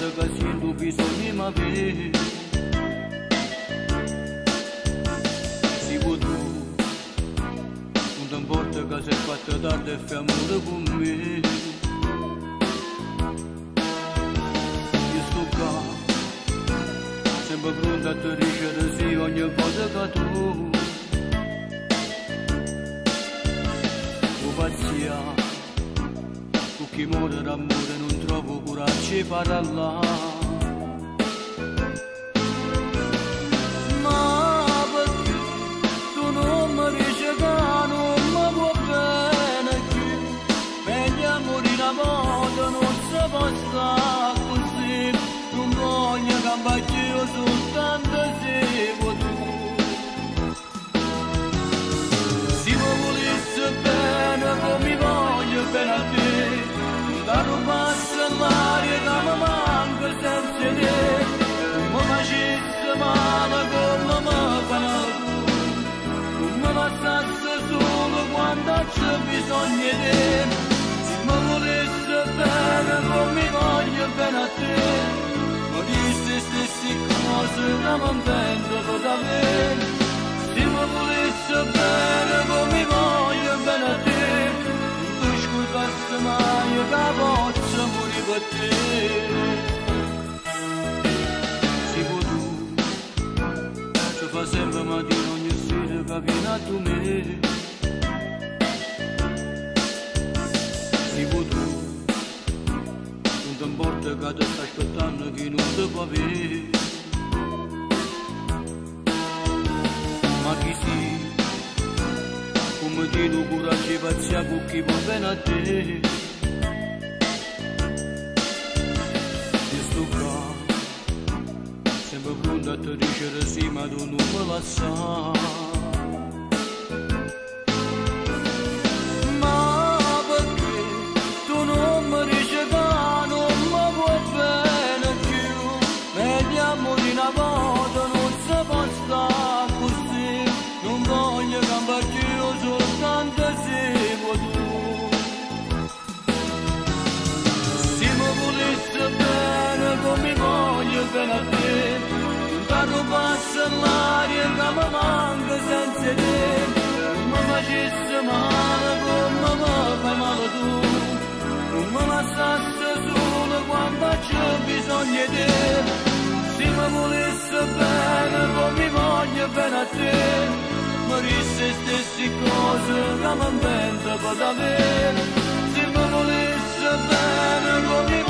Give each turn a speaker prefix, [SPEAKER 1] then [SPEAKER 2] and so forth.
[SPEAKER 1] volte che sento bisogno mi avere. Si può tu, non ti importa che sei fatta tardi e fai amore con me. Io sto qua, sempre pronta a te dicere sì ogni volta che tu pazzia, con chi muore d'amore non trovo coraggio di parlare. Ma perché tu non mi dici che non mi può bene più? Meglio morire una volta, non si può stare così. Non voglio cambiare io soltanto se vuoi tu. Se mi volessi bene come voglio bene a te, da non passa l'aria che mi manca senza te. Non mi facessi male come mi fanno tu, non mi passasse solo quando c'è bisogno di te. Se mi volessi bene come voglio bene a te, mi disse stesse cose che mi invento per davvero. Se mi volessi bene come voglio bene a te, non ti scordassi mai che posso morire per te. Se vuoi tu, ci fa sempre mattina ogni sera che vieni a tu me. Se vuoi tu, non ti importa che ti sta aspettando chi non ti può avere. Ma chi si, come ti do coraggio e pazzia con chi va bene a te. Io sto qua, sempre pronto a te dicere sì ma tu non mi lasciare. Ma perché tu non mi dici che non mi vuoi bene più? Meglio morire una volta, non si può stare così. Non voglio cambiarti io soltanto se vuoi tu. Se mi volessi bene come voglio bene a te, quando passa l'aria che mi manca senza te. Non mi facessi male come mi fai male tu, non mi lasciassi solo quando c'è bisogno di te. Se mi volessi bene come voglio bene a te, mi disse stesse cose che mi invento per davvero. Se mi volessi bene come